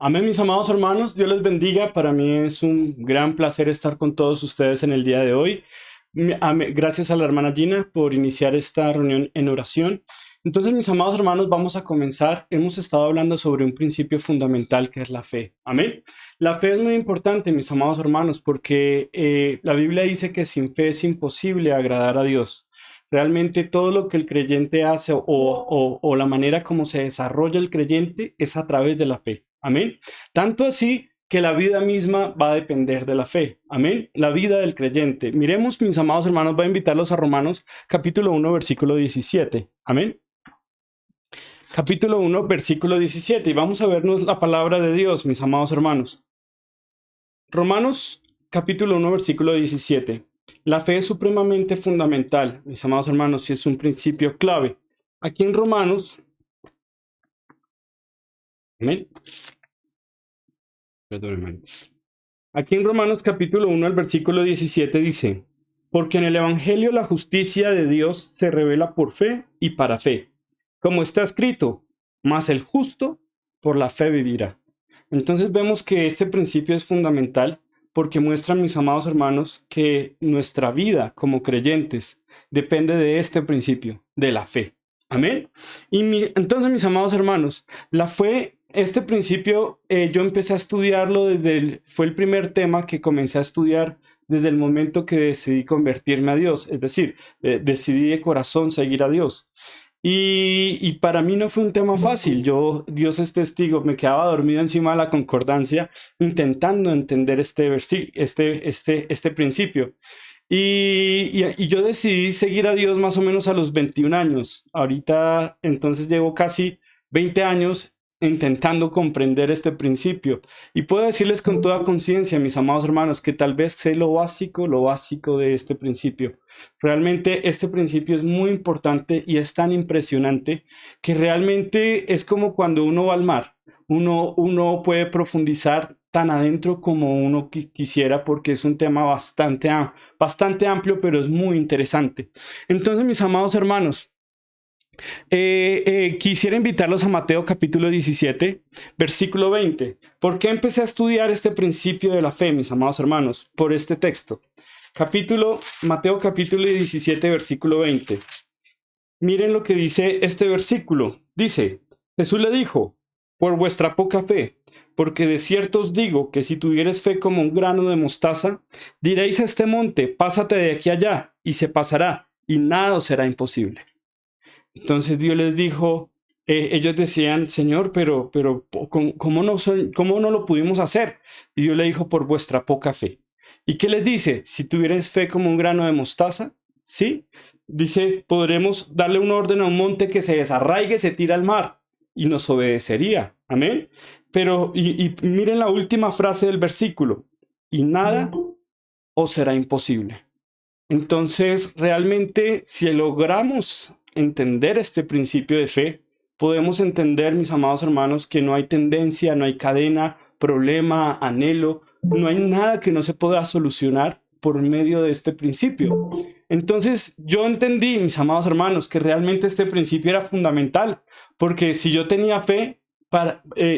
Amén, mis amados hermanos, Dios les bendiga. Para mí es un gran placer estar con todos ustedes en el día de hoy. Gracias a la hermana Gina por iniciar esta reunión en oración. Entonces, mis amados hermanos, vamos a comenzar. Hemos estado hablando sobre un principio fundamental que es la fe. Amén. La fe es muy importante, mis amados hermanos, porque la Biblia dice que sin fe es imposible agradar a Dios. Realmente todo lo que el creyente hace o la manera como se desarrolla el creyente es a través de la fe. Amén. Tanto así que la vida misma va a depender de la fe. Amén. La vida del creyente. Miremos, mis amados hermanos, voy a invitarlos a Romanos capítulo 1, versículo 17. Amén. Capítulo 1, versículo 17. Y vamos a vernos la palabra de Dios, mis amados hermanos. Romanos capítulo 1, versículo 17. La fe es supremamente fundamental, mis amados hermanos, y es un principio clave. Aquí en Romanos, amén. Perdón, aquí en Romanos capítulo 1, el versículo 17 dice, porque en el Evangelio la justicia de Dios se revela por fe y para fe, como está escrito, mas el justo por la fe vivirá. Entonces vemos que este principio es fundamental porque muestra, mis amados hermanos, que nuestra vida como creyentes depende de este principio, de la fe. Amén. Entonces, mis amados hermanos, la fe, este principio, yo empecé a estudiarlo fue el primer tema que comencé a estudiar desde el momento que decidí convertirme a Dios, es decir, decidí de corazón seguir a Dios. Y para mí no fue un tema fácil. Dios es testigo, me quedaba dormido encima de la concordancia intentando entender este principio. Y yo decidí seguir a Dios más o menos a los 21 años. Ahorita entonces llevo casi 20 años intentando comprender este principio. Y puedo decirles con toda conciencia, mis amados hermanos, que tal vez sé lo básico de este principio. Realmente este principio es muy importante y es tan impresionante que realmente es como cuando uno va al mar. Uno puede profundizar tan adentro como uno quisiera porque es un tema bastante amplio, pero es muy interesante. Entonces, mis amados hermanos, quisiera invitarlos a Mateo capítulo 17, versículo 20. ¿Por qué empecé a estudiar este principio de la fe, mis amados hermanos? Por este texto. Mateo capítulo 17, versículo 20. Miren lo que dice este versículo. Dice, Jesús le dijo, por vuestra poca fe, porque de cierto os digo que si tuviereis fe como un grano de mostaza, diréis a este monte, pásate de aquí allá, y se pasará, y nada os será imposible. Entonces Dios les dijo, ellos decían, Señor, pero ¿cómo no lo pudimos hacer? Y Dios le dijo, por vuestra poca fe. ¿Y qué les dice? Si tuvierais fe como un grano de mostaza, ¿sí? Dice, podremos darle un orden a un monte que se desarraigue, se tira al mar, y nos obedecería. Amén. Pero, y miren la última frase del versículo, y nada os será imposible. Entonces, realmente, si logramos entender este principio de fe, podemos entender, mis amados hermanos, que no hay tendencia, no hay cadena, problema, anhelo, no hay nada que no se pueda solucionar por medio de este principio. Entonces, yo entendí, mis amados hermanos, que realmente este principio era fundamental, porque si yo tenía fe,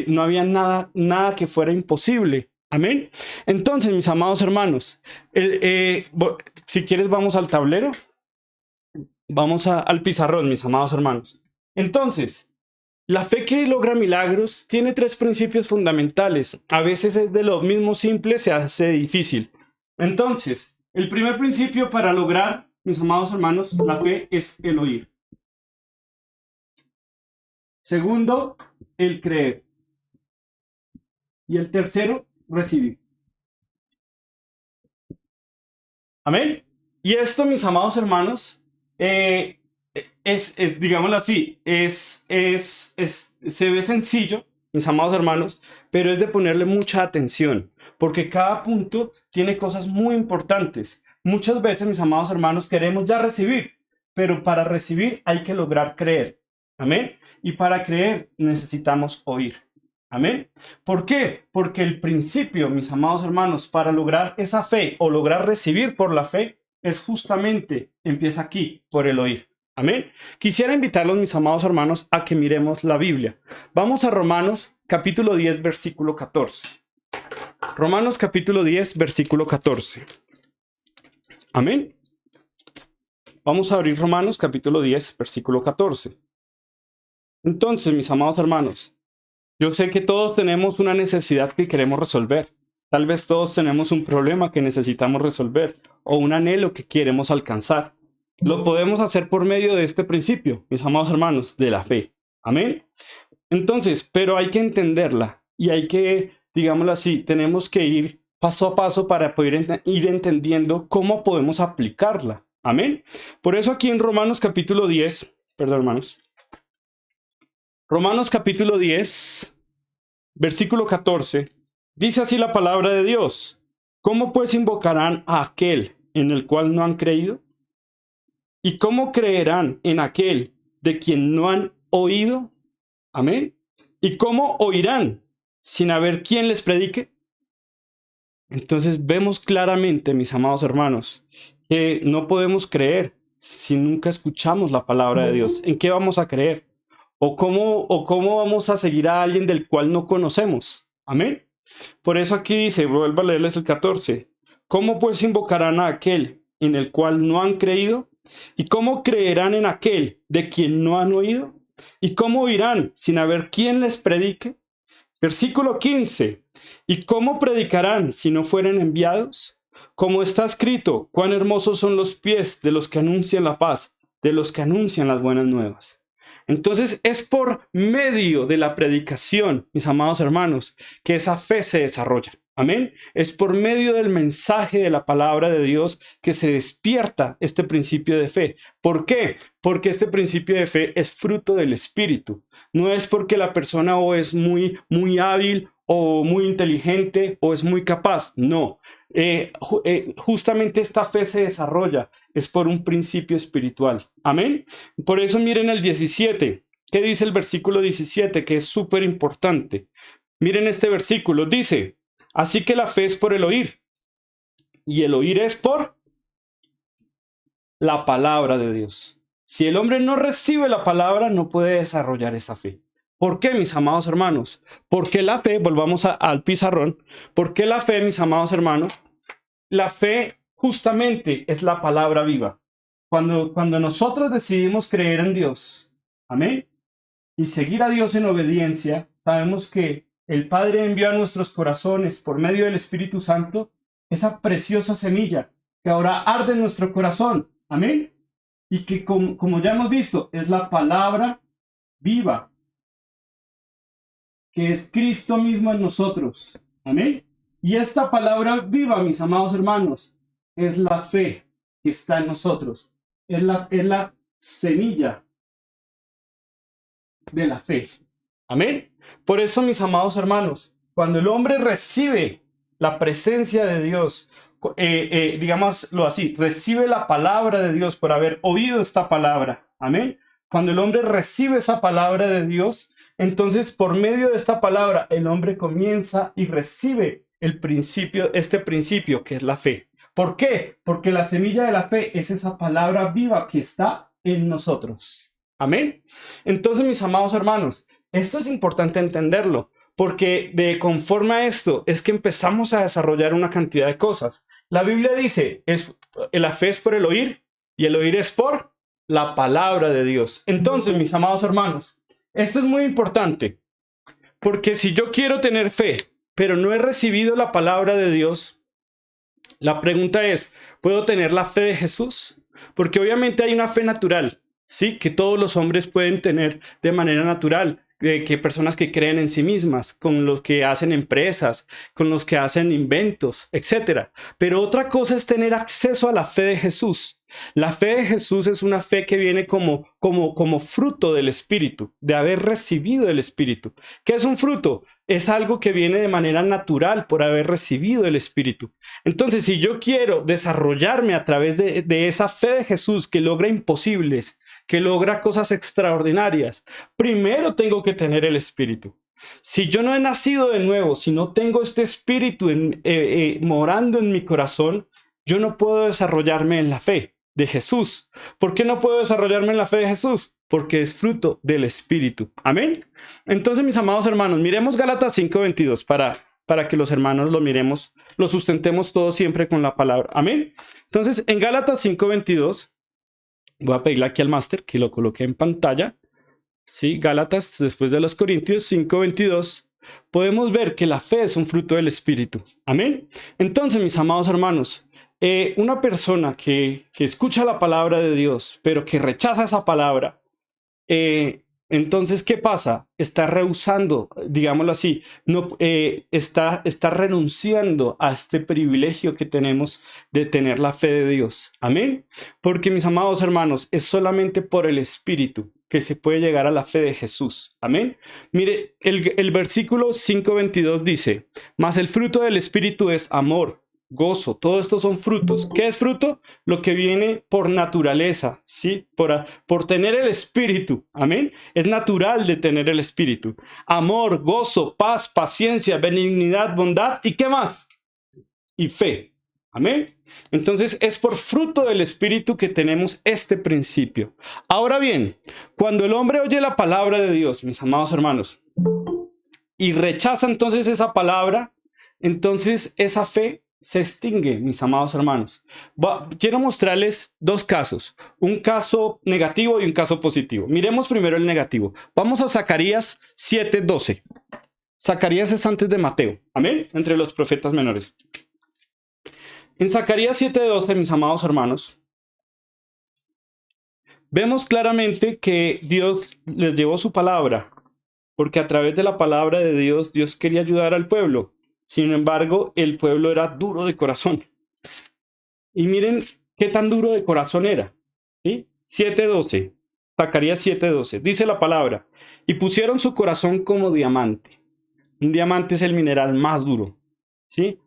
no había nada que fuera imposible. Amén. Entonces, mis amados hermanos, si quieres vamos al tablero. Vamos al pizarrón, mis amados hermanos. Entonces, la fe que logra milagros tiene 3 principios fundamentales. A veces es de lo mismo simple se hace difícil. Entonces, el primer principio para lograr, mis amados hermanos, la fe es el oír. Segundo, el creer. Y el tercero, recibir. Amén. Y esto, mis amados hermanos, digámoslo así, se ve sencillo, mis amados hermanos, pero es de ponerle mucha atención, porque cada punto tiene cosas muy importantes. Muchas veces, mis amados hermanos, queremos ya recibir, pero para recibir hay que lograr creer. Amén. Y para creer necesitamos oír. Amén. ¿Por qué? Porque el principio, mis amados hermanos, para lograr esa fe o lograr recibir por la fe, es justamente, empieza aquí, por el oír. Amén. Quisiera invitarlos, mis amados hermanos, a que miremos la Biblia. Vamos a Romanos capítulo 10, versículo 14. Romanos capítulo 10, versículo 14. Amén. Vamos a abrir Romanos capítulo 10, versículo 14. Entonces, mis amados hermanos, yo sé que todos tenemos una necesidad que queremos resolver. Tal vez todos tenemos un problema que necesitamos resolver o un anhelo que queremos alcanzar. Lo podemos hacer por medio de este principio, mis amados hermanos, de la fe. Amén. Entonces, pero hay que entenderla y hay que, digámoslo así, tenemos que ir paso a paso para poder ir entendiendo cómo podemos aplicarla. Amén. Por eso aquí en Romanos capítulo 10, perdón hermanos, Romanos capítulo 10, versículo 14, dice así la palabra de Dios. ¿Cómo pues invocarán a aquel en el cual no han creído? ¿Y cómo creerán en aquel de quien no han oído? Amén. ¿Y cómo oirán sin haber quien les predique? Entonces vemos claramente, mis amados hermanos, que no podemos creer si nunca escuchamos la palabra de Dios. ¿En qué vamos a creer? ¿O cómo vamos a seguir a alguien del cual no conocemos? Amén. Por eso aquí dice, vuelvo a leerles el 14. ¿Cómo pues invocarán a aquel en el cual no han creído? ¿Y cómo creerán en aquel de quien no han oído? ¿Y cómo oirán sin haber quien les predique? Versículo 15. ¿Y cómo predicarán si no fueren enviados? Como está escrito, cuán hermosos son los pies de los que anuncian la paz, de los que anuncian las buenas nuevas. Entonces es por medio de la predicación, mis amados hermanos, que esa fe se desarrolla. Amén. Es por medio del mensaje de la palabra de Dios que se despierta este principio de fe. ¿Por qué? Porque este principio de fe es fruto del Espíritu. No es porque la persona o es muy hábil o muy inteligente o es muy capaz. No. Justamente esta fe se desarrolla. Es por un principio espiritual. Amén. Por eso miren el 17. ¿Qué dice el versículo 17? Que es súper importante. Miren este versículo. Dice, así que la fe es por el oír. Y el oír es por la palabra de Dios. Si el hombre no recibe la palabra, no puede desarrollar esa fe. ¿Por qué, mis amados hermanos? Porque la fe, volvamos al pizarrón, ¿por qué la fe, mis amados hermanos? La fe justamente es la palabra viva. Cuando nosotros decidimos creer en Dios, amén, y seguir a Dios en obediencia, sabemos que el Padre envió a nuestros corazones por medio del Espíritu Santo esa preciosa semilla que ahora arde en nuestro corazón, amén, y que como ya hemos visto, es la palabra viva, que es Cristo mismo en nosotros. Amén. Y esta palabra viva, mis amados hermanos, es la fe que está en nosotros. Es la semilla de la fe. Amén. Por eso, mis amados hermanos, cuando el hombre recibe la presencia de Dios, digámoslo así, recibe la palabra de Dios por haber oído esta palabra. Amén. Cuando el hombre recibe esa palabra de Dios, entonces, por medio de esta palabra, el hombre comienza y recibe este principio que es la fe. ¿Por qué? Porque la semilla de la fe es esa palabra viva que está en nosotros. Amén. Entonces, mis amados hermanos, esto es importante entenderlo, porque conforme a esto es que empezamos a desarrollar una cantidad de cosas. La Biblia dice, la fe es por el oír y el oír es por la palabra de Dios. Entonces, mis amados hermanos, esto es muy importante, porque si yo quiero tener fe, pero no he recibido la palabra de Dios, la pregunta es, ¿puedo tener la fe de Jesús? Porque obviamente hay una fe natural, ¿sí? Que todos los hombres pueden tener de manera natural, que personas que creen en sí mismas, con los que hacen empresas, con los que hacen inventos, etc. Pero otra cosa es tener acceso a la fe de Jesús. La fe de Jesús es una fe que viene como fruto del Espíritu, de haber recibido el Espíritu. ¿Qué es un fruto? Es algo que viene de manera natural por haber recibido el Espíritu. Entonces, si yo quiero desarrollarme a través de esa fe de Jesús que logra imposibles, que logra cosas extraordinarias, primero tengo que tener el Espíritu. Si yo no he nacido de nuevo, si no tengo este Espíritu morando en mi corazón, yo no puedo desarrollarme en la fe. de Jesús. ¿Por qué no puedo desarrollarme en la fe de Jesús? Porque es fruto del Espíritu. Amén. Entonces, mis amados hermanos, miremos Gálatas 5:22 para que los hermanos lo miremos, lo sustentemos todo siempre con la palabra. Amén. Entonces, en Gálatas 5:22, voy a pedirle aquí al máster que lo coloque en pantalla. Sí, Gálatas, después de los Corintios 5:22, podemos ver que la fe es un fruto del Espíritu. Amén. Entonces, mis amados hermanos, una persona que escucha la palabra de Dios, pero que rechaza esa palabra, entonces, ¿qué pasa? Está rehusando, digámoslo así, no, está renunciando a este privilegio que tenemos de tener la fe de Dios. Amén. Porque, mis amados hermanos, es solamente por el Espíritu que se puede llegar a la fe de Jesús. Amén. Mire, el versículo 5:22 dice, mas el fruto del Espíritu es amor, gozo. Todos estos son frutos. ¿Qué es fruto? Lo que viene por naturaleza, ¿sí? Por tener el Espíritu. Amén. Es natural de tener el Espíritu. Amor, gozo, paz, paciencia, benignidad, bondad. ¿Y qué más? Y fe. Amén. Entonces es por fruto del Espíritu que tenemos este principio. Ahora bien, cuando el hombre oye la palabra de Dios, mis amados hermanos, y rechaza entonces esa palabra, entonces esa fe se extingue, mis amados hermanos. Quiero mostrarles dos casos, un caso negativo y un caso positivo. Miremos primero el negativo. Vamos a Zacarías 7:12. Zacarías es antes de Mateo. Amén. Entre los profetas menores. En Zacarías 7:12, mis amados hermanos, vemos claramente que Dios les llevó su palabra, porque a través de la palabra de Dios, Dios quería ayudar al pueblo. Sin embargo, el pueblo era duro de corazón. Y miren qué tan duro de corazón era. ¿Sí? 7:12, Zacarías 7:12, dice la palabra, y pusieron su corazón como diamante. Un diamante es el mineral más duro, ¿sí?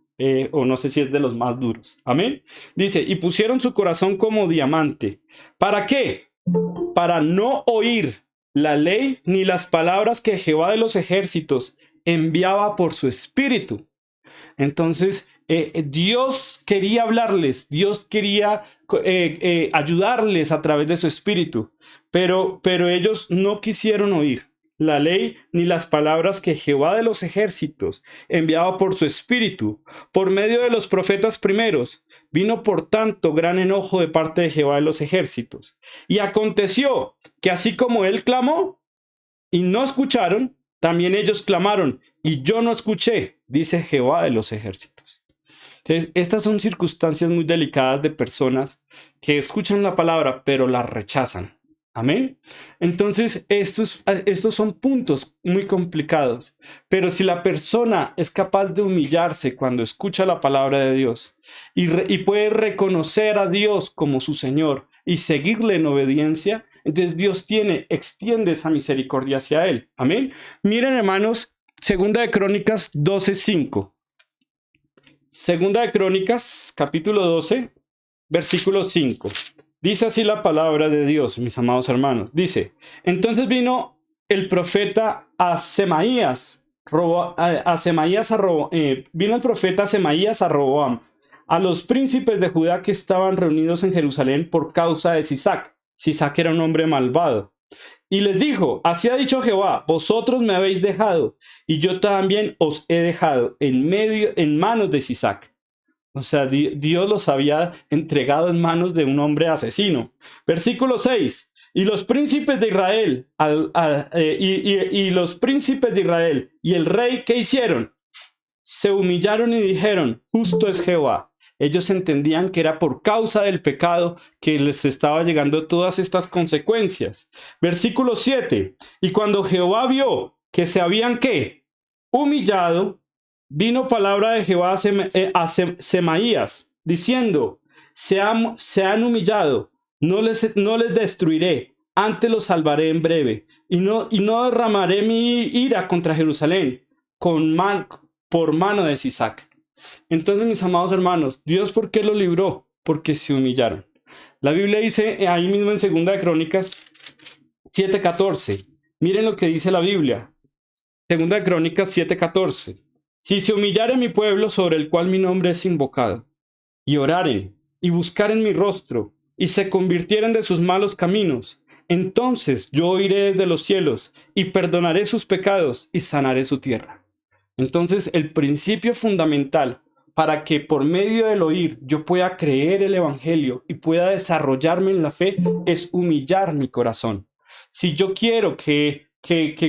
O no sé si es de los más duros. Amén. Dice, y pusieron su corazón como diamante. ¿Para qué? Para no oír la ley ni las palabras que Jehová de los ejércitos enviaba por su espíritu. Entonces, Dios quería hablarles, Dios quería ayudarles a través de su espíritu, pero ellos no quisieron oír la ley ni las palabras que Jehová de los ejércitos enviaba por su espíritu, por medio de los profetas primeros. Vino por tanto gran enojo de parte de Jehová de los ejércitos. Y aconteció que así como él clamó y no escucharon, también ellos clamaron y yo no escuché, dice Jehová de los ejércitos. Entonces, estas son circunstancias muy delicadas de personas que escuchan la palabra pero la rechazan. Amén. Entonces, estos son puntos muy complicados. Pero si la persona es capaz de humillarse cuando escucha la palabra de Dios y puede reconocer a Dios como su Señor y seguirle en obediencia, entonces Dios extiende esa misericordia hacia él. Amén. Miren, hermanos, Segunda de Crónicas 12:5. Segunda de Crónicas, capítulo 12, versículo 5. Dice así la palabra de Dios, mis amados hermanos. Dice, entonces vino el profeta a Semaías, vino el profeta Semaías a Roboam, a los príncipes de Judá que estaban reunidos en Jerusalén por causa de Sisac. Sisac era un hombre malvado. Y les dijo, así ha dicho Jehová, vosotros me habéis dejado, y yo también os he dejado en manos de Sisac. O sea, Dios los había entregado en manos de un hombre asesino. Versículo 6. Y los príncipes de Israel, y los príncipes de Israel y el rey, ¿qué hicieron? Se humillaron y dijeron, justo es Jehová. Ellos entendían que era por causa del pecado que les estaba llegando todas estas consecuencias. Versículo 7. Y cuando Jehová vio que se habían, ¿qué? Humillado, vino palabra de Jehová a Semaías, diciendo, se han humillado, no les destruiré, antes los salvaré en breve, y no derramaré mi ira contra Jerusalén por mano de Sisac. Entonces, mis amados hermanos, ¿Dios por qué lo libró? Porque se humillaron. La Biblia dice ahí mismo en Segunda de Crónicas 7:14. Miren lo que dice la Biblia. Segunda de Crónicas 7:14. Si se humillare mi pueblo sobre el cual mi nombre es invocado, y oraren, y buscaren mi rostro, y se convirtieren de sus malos caminos, entonces yo oiré desde los cielos y perdonaré sus pecados y sanaré su tierra. Entonces, el principio fundamental para que por medio del oír yo pueda creer el evangelio y pueda desarrollarme en la fe es humillar mi corazón. Si yo quiero que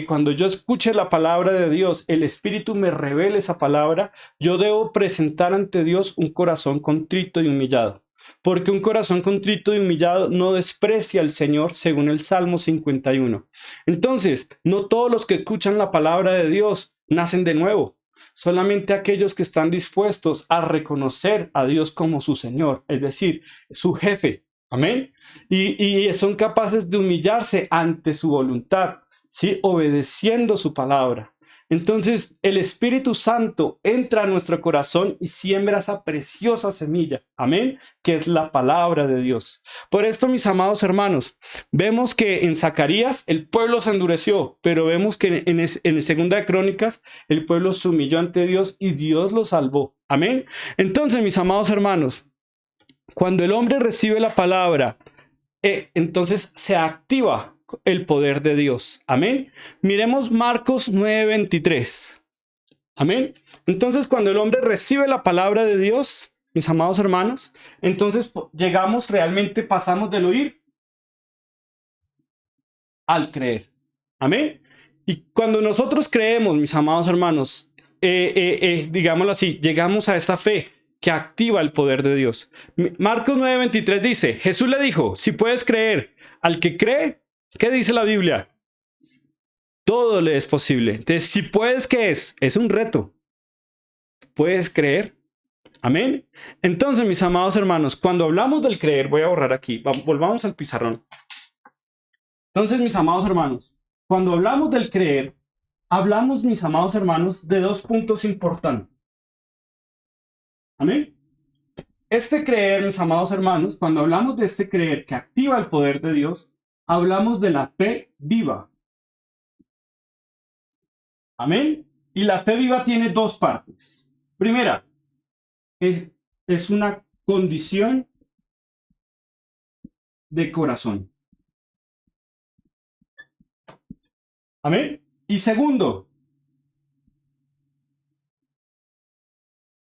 cuando yo escuche la palabra de Dios, el Espíritu me revele esa palabra, yo debo presentar ante Dios un corazón contrito y humillado. Porque un corazón contrito y humillado no desprecia al Señor, según el Salmo 51. Entonces, no todos los que escuchan la palabra de Dios nacen de nuevo. Solamente aquellos que están dispuestos a reconocer a Dios como su Señor, es decir, su jefe. Amén. Y son capaces de humillarse ante su voluntad, ¿sí? Obedeciendo su palabra. Entonces el Espíritu Santo entra a nuestro corazón y siembra esa preciosa semilla, amén, que es la palabra de Dios. Por esto, mis amados hermanos, vemos que en Zacarías el pueblo se endureció, pero vemos que en Segunda de Crónicas el pueblo se humilló ante Dios y Dios lo salvó, amén. Entonces, mis amados hermanos, cuando el hombre recibe la palabra, entonces se activa el poder de Dios. Amén. Miremos Marcos 9:23. Amén. Entonces, cuando el hombre recibe la palabra de Dios, mis amados hermanos, entonces llegamos realmente, pasamos del oír al creer. Amén. Y cuando nosotros creemos, mis amados hermanos, digámoslo así, llegamos a esa fe que activa el poder de Dios. Marcos 9:23 dice, Jesús le dijo, si puedes creer, al que cree, ¿qué dice la Biblia? Todo le es posible. Entonces, si puedes, ¿qué es? Es un reto. ¿Puedes creer? Amén. Entonces, mis amados hermanos, cuando hablamos del creer, voy a borrar aquí, volvamos al pizarrón. Entonces, mis amados hermanos, cuando hablamos del creer, hablamos, mis amados hermanos, de dos puntos importantes. Amén. Este creer, mis amados hermanos, cuando hablamos de este creer que activa el poder de Dios, hablamos de la fe viva. Amén. Y la fe viva tiene dos partes. Primera, es una condición de corazón. Amén. Y segundo,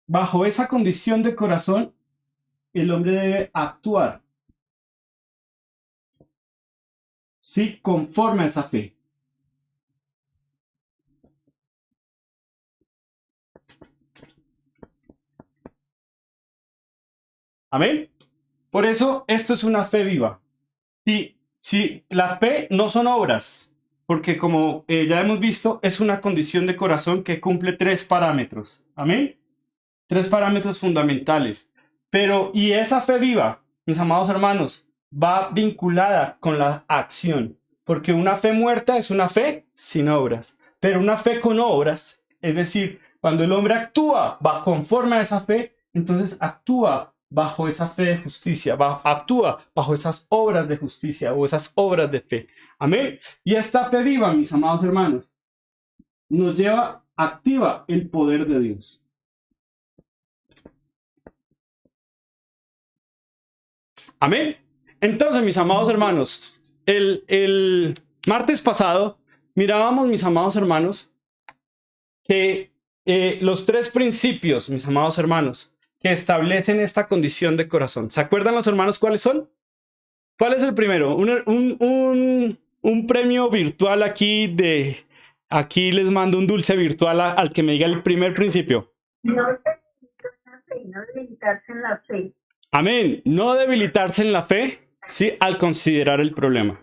bajo esa condición de corazón, el hombre debe actuar, sí, conforme a esa fe. Amén. Por eso, esto es una fe viva. Y si la fe no son obras, porque como ya hemos visto, es una condición de corazón que cumple tres parámetros. Amén. Tres parámetros fundamentales. Pero, y esa fe viva, mis amados hermanos, va vinculada con la acción. Porque una fe muerta es una fe sin obras. Pero una fe con obras, es decir, cuando el hombre actúa va conforme a esa fe, entonces actúa bajo esa fe de justicia, actúa bajo esas obras de justicia o esas obras de fe. Amén. Y esta fe viva, mis amados hermanos, nos lleva, activa el poder de Dios. Amén. Entonces, mis amados hermanos, el martes pasado mirábamos, mis amados hermanos, que los tres principios, mis amados hermanos, que establecen esta condición de corazón. ¿Se acuerdan los hermanos cuáles son? ¿Cuál es el primero? Un premio virtual aquí aquí les mando un dulce virtual al que me diga el primer principio. No debilitarse en la fe. Amén. No debilitarse en la fe, sí, al considerar el problema.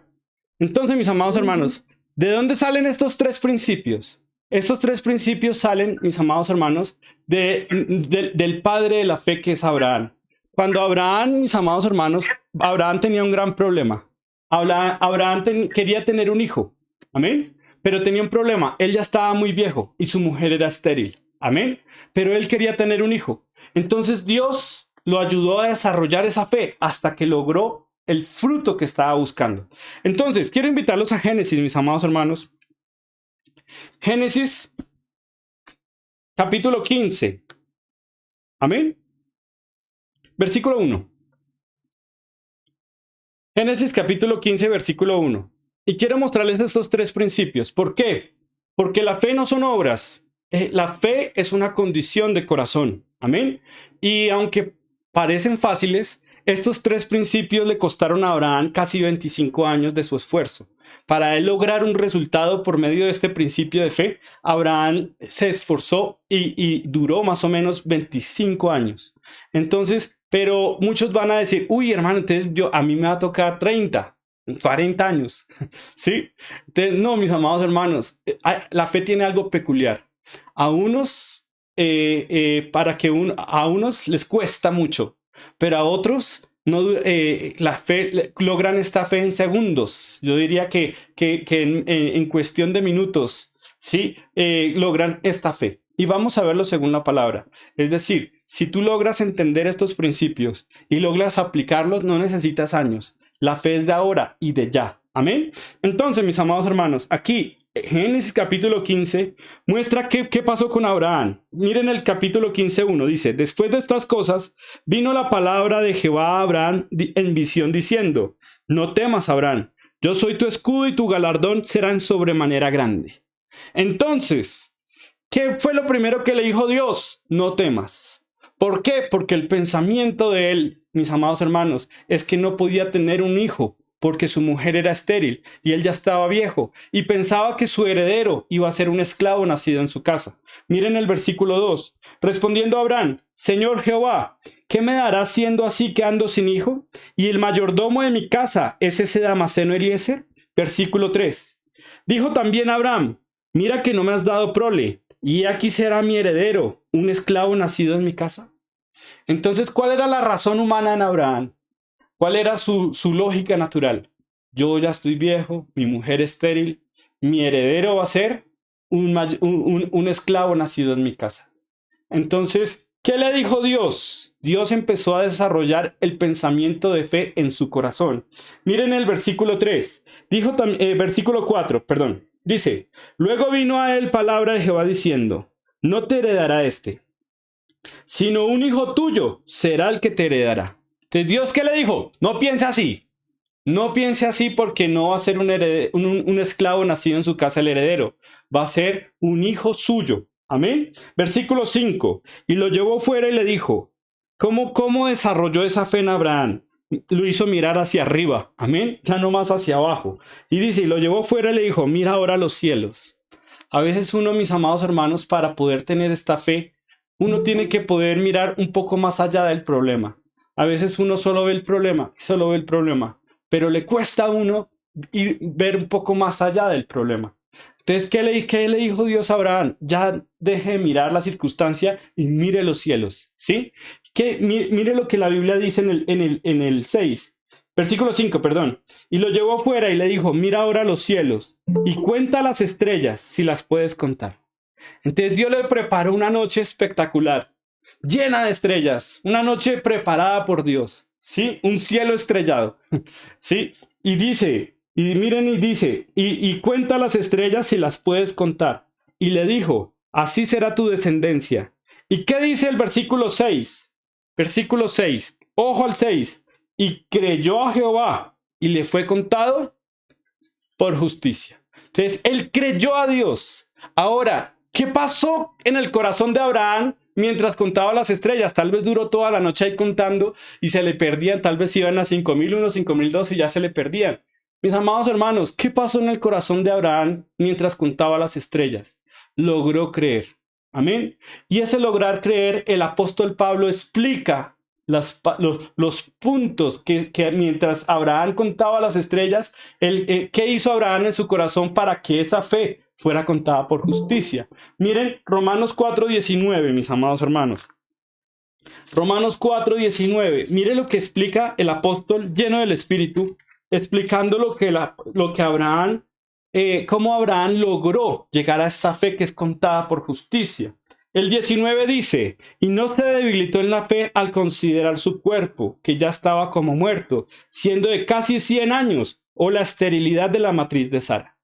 Entonces, mis amados hermanos, ¿de dónde salen estos tres principios? Estos tres principios salen, mis amados hermanos, del padre de la fe que es Abraham. Cuando Abraham, mis amados hermanos, Abraham tenía un gran problema. Abraham quería tener un hijo. Amén. Pero tenía un problema. Él ya estaba muy viejo y su mujer era estéril. Amén. Pero él quería tener un hijo. Entonces Dios lo ayudó a desarrollar esa fe hasta que logró el fruto que estaba buscando. Entonces, quiero invitarlos a Génesis, mis amados hermanos. Génesis, capítulo 15. Amén. Versículo 1. Génesis capítulo 15, versículo 1. Y quiero mostrarles estos tres principios. ¿Por qué? Porque la fe no son obras. La fe es una condición de corazón. Amén. Y aunque parecen fáciles, estos tres principios le costaron a Abraham casi 25 años de su esfuerzo. Para él lograr un resultado por medio de este principio de fe, Abraham se esforzó y duró más o menos 25 años. Entonces, pero muchos van a decir, uy, hermano, entonces a mí me va a tocar 30, 40 años. ¿Sí? Entonces, no, mis amados hermanos, la fe tiene algo peculiar. A unos, a unos les cuesta mucho, pero a otros no, logran esta fe en segundos. Yo diría que en cuestión de minutos, ¿sí? Logran esta fe. Y vamos a verlo según la palabra. Es decir, si tú logras entender estos principios y logras aplicarlos, no necesitas años. La fe es de ahora y de ya. Amén. Entonces, mis amados hermanos, aquí Génesis capítulo 15 muestra qué pasó con Abraham. Miren el capítulo 15:1, dice: después de estas cosas vino la palabra de Jehová a Abraham en visión diciendo: no temas, Abraham, yo soy tu escudo y tu galardón será en sobremanera grande. Entonces, ¿qué fue lo primero que le dijo Dios? No temas. ¿Por qué? Porque el pensamiento de él, mis amados hermanos, es que no podía tener un hijo porque su mujer era estéril y él ya estaba viejo y pensaba que su heredero iba a ser un esclavo nacido en su casa. Miren el versículo 2. Respondiendo a Abraham: Señor Jehová, ¿qué me darás siendo así que ando sin hijo? Y el mayordomo de mi casa es ese Damaseno Eliezer. Versículo 3. Dijo también Abraham: mira que no me has dado prole, y aquí será mi heredero, un esclavo nacido en mi casa. Entonces, ¿cuál era la razón humana en Abraham? ¿Cuál era su lógica natural? Yo ya estoy viejo, mi mujer estéril, mi heredero va a ser un esclavo nacido en mi casa. Entonces, ¿qué le dijo Dios? Dios empezó a desarrollar el pensamiento de fe en su corazón. Miren el versículo 3. Versículo 4, perdón. Dice: luego vino a él palabra de Jehová diciendo: no te heredará sino un hijo tuyo será el que te heredará. Entonces, ¿Dios qué le dijo? No piense así. No piense así, porque no va a ser un esclavo nacido en su casa el heredero. Va a ser un hijo suyo. Amén. Versículo 5. Y lo llevó fuera y le dijo: ¿Cómo desarrolló esa fe en Abraham? Lo hizo mirar hacia arriba. Amén. Ya no más hacia abajo. Y dice, y lo llevó fuera y le dijo: mira ahora los cielos. A veces uno, mis amados hermanos, para poder tener esta fe, uno tiene que poder mirar un poco más allá del problema. A veces uno solo ve el problema, pero le cuesta a uno ver un poco más allá del problema. Entonces, ¿qué le dijo Dios a Abraham? Ya deje de mirar la circunstancia y mire los cielos, ¿sí? Mire lo que la Biblia dice en el 6, versículo 5, perdón. Y lo llevó afuera y le dijo: mira ahora los cielos y cuenta las estrellas si las puedes contar. Entonces Dios le preparó una noche espectacular, llena de estrellas, una noche preparada por Dios, ¿sí? Un cielo estrellado, ¿sí? Y dice, y cuenta las estrellas si las puedes contar. Y le dijo: así será tu descendencia. ¿Y qué dice el versículo 6? Versículo 6, ojo al 6. Y creyó a Jehová y le fue contado por justicia. Entonces, él creyó a Dios. Ahora, ¿qué pasó en el corazón de Abraham mientras contaba las estrellas? Tal vez duró toda la noche ahí contando y se le perdían. Tal vez iban a 5001, 5002 y ya se le perdían. Mis amados hermanos, ¿qué pasó en el corazón de Abraham mientras contaba las estrellas? Logró creer. Amén. Y ese lograr creer, el apóstol Pablo explica los puntos que mientras Abraham contaba las estrellas, ¿qué hizo Abraham en su corazón para que esa fe fuera contada por justicia? Miren Romanos 4:19, mis amados hermanos. Romanos 4:19. Miren lo que explica el apóstol lleno del Espíritu, explicando lo que Abraham, cómo Abraham logró llegar a esa fe que es contada por justicia. El 19 dice: y no se debilitó en la fe al considerar su cuerpo, que ya estaba como muerto, siendo de casi 100 años, o la esterilidad de la matriz de Sara.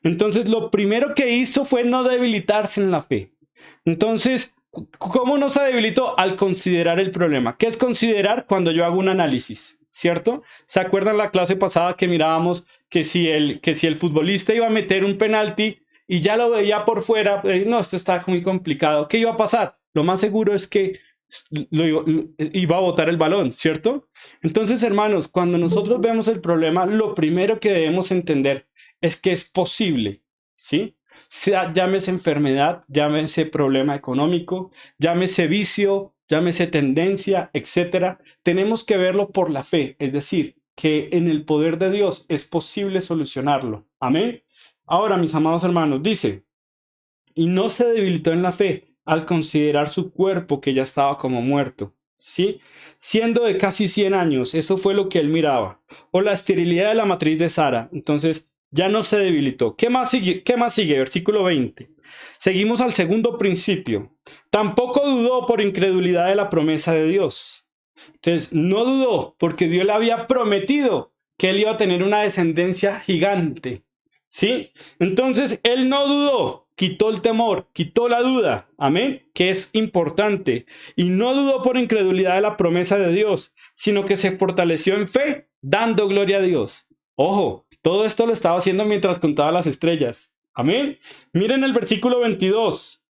Entonces, lo primero que hizo fue no debilitarse en la fe. Entonces, ¿cómo no se debilitó? Al considerar el problema. ¿Qué es considerar? Cuando yo hago un análisis, ¿cierto? ¿Se acuerdan la clase pasada que mirábamos que si el futbolista iba a meter un penalti y ya lo veía por fuera, no, esto está muy complicado, ¿qué iba a pasar? Lo más seguro es que iba a botar el balón, ¿cierto? Entonces, hermanos, cuando nosotros vemos el problema, lo primero que debemos entender es que es posible, ¿sí? Llámese enfermedad, llámese problema económico, llámese vicio, llámese tendencia, etcétera. Tenemos que verlo por la fe, es decir, que en el poder de Dios es posible solucionarlo. Amén. Ahora, mis amados hermanos, dice, y no se debilitó en la fe al considerar su cuerpo que ya estaba como muerto, ¿sí? Siendo de casi 100 años, eso fue lo que él miraba. O la esterilidad de la matriz de Sara. Entonces, ya no se debilitó. ¿Qué más sigue? ¿Qué más sigue? Versículo 20. Seguimos al segundo principio. Tampoco dudó por incredulidad de la promesa de Dios. Entonces, no dudó porque Dios le había prometido que él iba a tener una descendencia gigante. ¿Sí? Entonces, él no dudó, quitó el temor, quitó la duda, amén, que es importante. Y no dudó por incredulidad de la promesa de Dios, sino que se fortaleció en fe, dando gloria a Dios. Ojo, todo esto lo estaba haciendo mientras contaba las estrellas. Amén. Miren el versículo 22.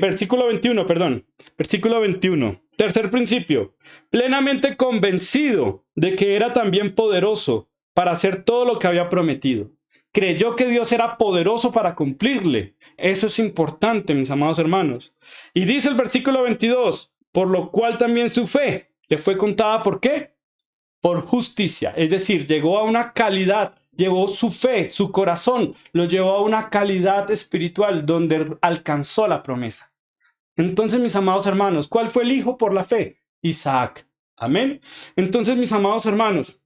Versículo 21, perdón. Versículo 21. Tercer principio. Plenamente convencido de que era también poderoso para hacer todo lo que había prometido. Creyó que Dios era poderoso para cumplirle. Eso es importante, mis amados hermanos. Y dice el versículo 22, por lo cual también su fe le fue contada, ¿por qué? Por justicia. Es decir, llegó a una calidad, llevó su fe, su corazón, lo llevó a una calidad espiritual donde alcanzó la promesa. Entonces, mis amados hermanos, ¿cuál fue el hijo por la fe? Isaac. Amén. Entonces, mis amados hermanos,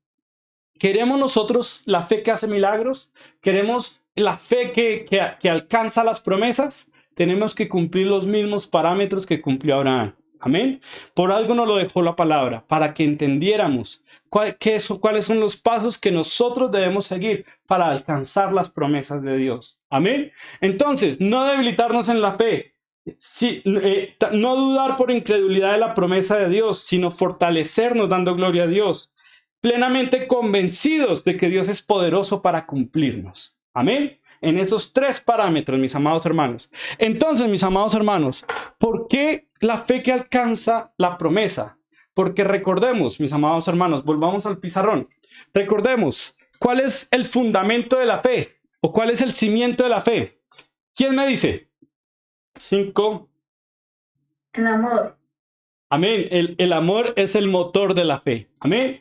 ¿queremos nosotros la fe que hace milagros? ¿Queremos la fe que alcanza las promesas? Tenemos que cumplir los mismos parámetros que cumplió Abraham. Amén. Por algo nos lo dejó la palabra, para que entendiéramos cuáles son los pasos que nosotros debemos seguir para alcanzar las promesas de Dios. Amén. Entonces, no debilitarnos en la fe. Sí, no dudar por incredulidad de la promesa de Dios, sino fortalecernos dando gloria a Dios, plenamente convencidos de que Dios es poderoso para cumplirnos. Amén. En esos tres parámetros, mis amados hermanos. Entonces, mis amados hermanos, ¿por qué la fe que alcanza la promesa? Porque recordemos, mis amados hermanos, volvamos al pizarrón. Recordemos, ¿cuál es el fundamento de la fe? ¿O cuál es el cimiento de la fe? ¿Quién me dice? 5. El amor. Amén. El amor es el motor de la fe. Amén.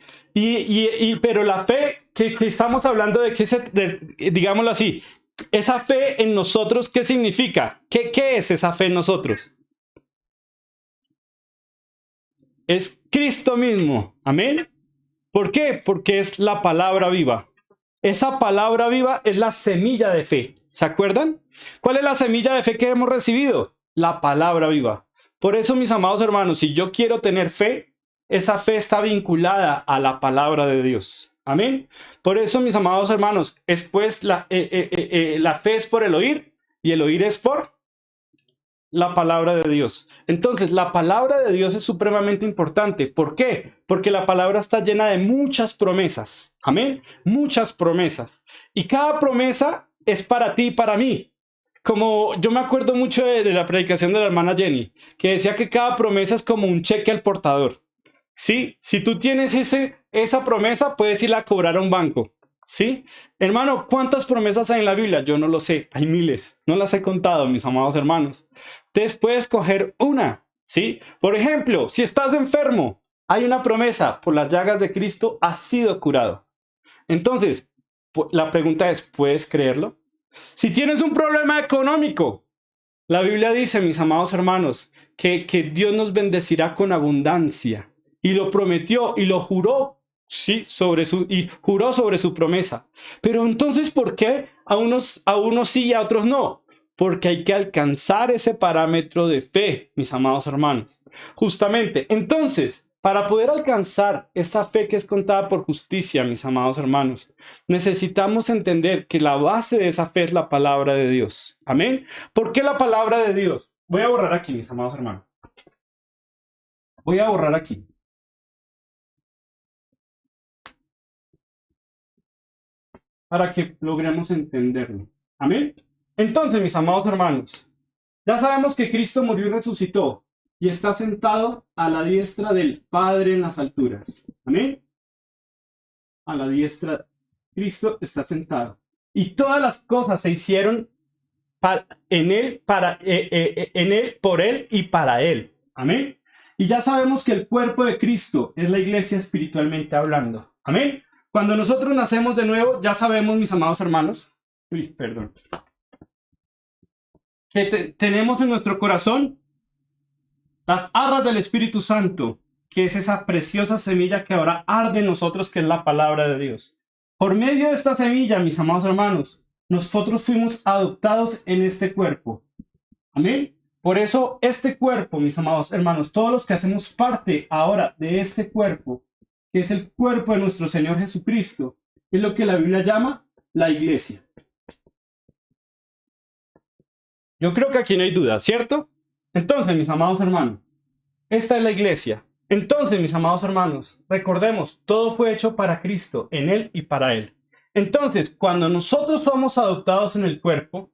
Pero la fe que estamos hablando digámoslo así, esa fe en nosotros, ¿qué significa? ¿Qué es esa fe en nosotros? Es Cristo mismo. Amén. ¿Por qué? Porque es la palabra viva. Esa palabra viva es la semilla de fe. ¿Se acuerdan? ¿Cuál es la semilla de fe que hemos recibido? La palabra viva. Por eso, mis amados hermanos, si yo quiero tener fe, esa fe está vinculada a la palabra de Dios. Amén. Por eso, mis amados hermanos, después la fe es por el oír y el oír es por la palabra de Dios. Entonces, la palabra de Dios es supremamente importante. ¿Por qué? Porque la palabra está llena de muchas promesas. Amén. Muchas promesas. Y cada promesa es para ti y para mí. Como yo me acuerdo mucho de la predicación de la hermana Jenny, que decía que cada promesa es como un cheque al portador. ¿Sí? Si tú tienes esa promesa, puedes irla a cobrar a un banco. ¿Sí? Hermano, ¿cuántas promesas hay en la Biblia? Yo no lo sé, hay miles. No las he contado, mis amados hermanos. Entonces puedes coger una. ¿Sí? Por ejemplo, si estás enfermo, hay una promesa, por las llagas de Cristo has sido curado. Entonces, la pregunta es, ¿puedes creerlo? Si tienes un problema económico, la Biblia dice, mis amados hermanos, que Dios nos bendecirá con abundancia. Y lo prometió y lo juró, sí, juró sobre su promesa. Pero entonces, ¿por qué a unos sí y a otros no? Porque hay que alcanzar ese parámetro de fe, mis amados hermanos. Justamente, entonces, para poder alcanzar esa fe que es contada por justicia, mis amados hermanos, necesitamos entender que la base de esa fe es la palabra de Dios. Amén. ¿Por qué la palabra de Dios? Voy a borrar aquí, mis amados hermanos. Voy a borrar aquí. para que logremos entenderlo. Amén. Entonces, mis amados hermanos, ya sabemos que Cristo murió y resucitó y está sentado a la diestra del Padre en las alturas. Amén. A la diestra, Cristo está sentado. Y todas las cosas se hicieron en Él, por Él y para Él. Amén. Y ya sabemos que el cuerpo de Cristo es la iglesia espiritualmente hablando. Amén. Cuando nosotros nacemos de nuevo, ya sabemos, mis amados hermanos, que tenemos en nuestro corazón las arras del Espíritu Santo, que es esa preciosa semilla que ahora arde en nosotros, que es la palabra de Dios. Por medio de esta semilla, mis amados hermanos, nosotros fuimos adoptados en este cuerpo. Amén. Por eso este cuerpo, mis amados hermanos, todos los que hacemos parte ahora de este cuerpo, que es el cuerpo de nuestro Señor Jesucristo, es lo que la Biblia llama la iglesia. Yo creo que aquí no hay duda, ¿cierto? Entonces, mis amados hermanos, esta es la iglesia. Entonces, mis amados hermanos, recordemos, todo fue hecho para Cristo, en Él y para Él. Entonces, cuando nosotros somos adoptados en el cuerpo,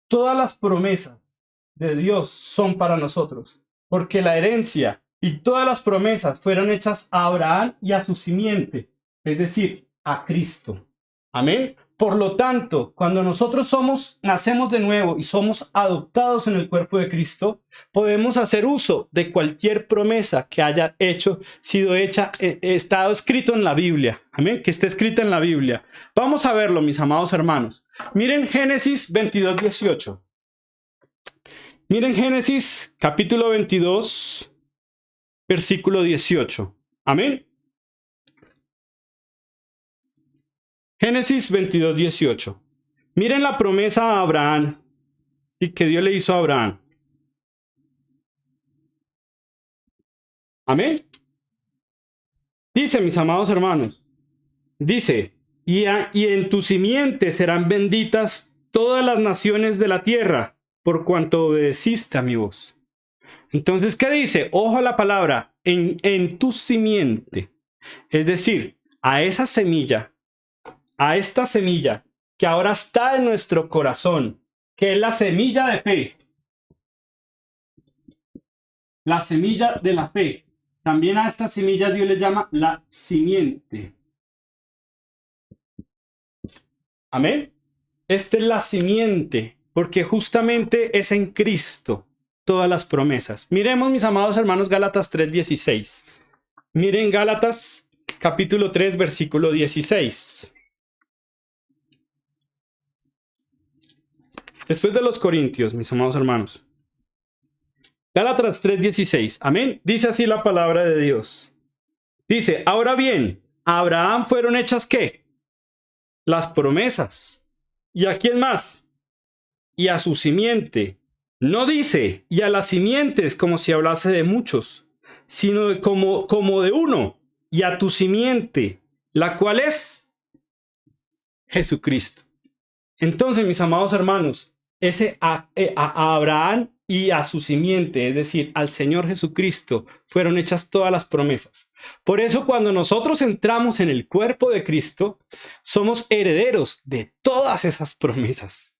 todas las promesas de Dios son para nosotros, porque la herencia y todas las promesas fueron hechas a Abraham y a su simiente, es decir, a Cristo. Amén. Por lo tanto, cuando nosotros nacemos de nuevo y somos adoptados en el cuerpo de Cristo, podemos hacer uso de cualquier promesa que haya sido hecha, estado escrito en la Biblia. Amén, que esté escrita en la Biblia. Vamos a verlo, mis amados hermanos. Miren Génesis 22, 18. Miren Génesis capítulo 22, versículo 18. Amén. Génesis 22, 18. Miren la promesa a Abraham y que Dios le hizo a Abraham. Amén. Dice, mis amados hermanos, dice, y en tu simiente serán benditas todas las naciones de la tierra, por cuanto obedeciste a mi voz. Entonces, ¿qué dice? Ojo a la palabra, en tu simiente. Es decir, a esa semilla, a esta semilla que ahora está en nuestro corazón, que es la semilla de fe. La semilla de la fe. También a esta semilla Dios le llama la simiente. Amén. Esta es la simiente, porque justamente es en Cristo todas las promesas. Miremos, mis amados hermanos, Gálatas 3:16. Miren Gálatas capítulo 3, versículo 16. Después de los Corintios, mis amados hermanos. Gálatas 3:16. Amén. Dice así la palabra de Dios. Dice, ahora bien, a Abraham fueron hechas ¿qué? Las promesas. ¿Y a quién más? Y a su simiente. No dice, y a las simientes como si hablase de muchos, sino como de uno, y a tu simiente, la cual es Jesucristo. Entonces, mis amados hermanos, a Abraham y a su simiente, es decir, al Señor Jesucristo, fueron hechas todas las promesas. Por eso, cuando nosotros entramos en el cuerpo de Cristo, somos herederos de todas esas promesas.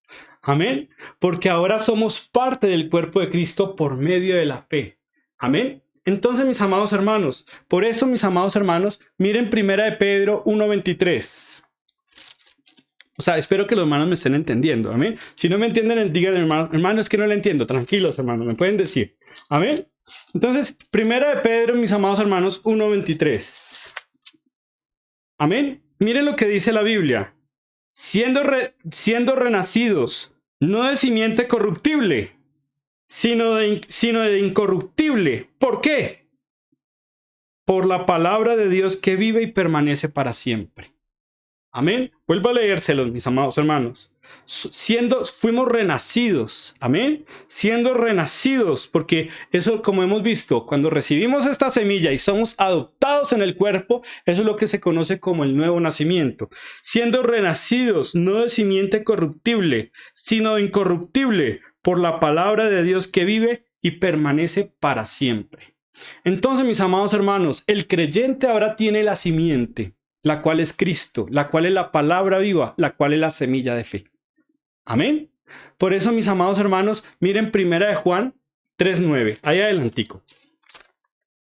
Amén. Porque ahora somos parte del cuerpo de Cristo por medio de la fe. Amén. Entonces, mis amados hermanos, por eso, mis amados hermanos, miren 1 de Pedro 1:23. O sea, espero que los hermanos me estén entendiendo. Amén. Si no me entienden, digan, hermano, es que no le entiendo. Tranquilos, hermanos, me pueden decir. Amén. Entonces, 1 de Pedro, mis amados hermanos, 1:23. Amén. Miren lo que dice la Biblia. Siendo renacidos, no de simiente corruptible, sino de incorruptible. ¿Por qué? Por la palabra de Dios que vive y permanece para siempre. Amén. Vuelvo a leérselos, mis amados hermanos. Fuimos renacidos. Amén. Siendo renacidos, porque eso, como hemos visto, cuando recibimos esta semilla y somos adoptados en el cuerpo, eso es lo que se conoce como el nuevo nacimiento. Siendo renacidos, no de simiente corruptible, sino de incorruptible, por la palabra de Dios que vive y permanece para siempre. Entonces, mis amados hermanos, el creyente ahora tiene la simiente. la cual es Cristo, la cual es la palabra viva, la cual es la semilla de fe. Amén. Por eso, mis amados hermanos, miren 1 Juan 3:9, ahí adelantico.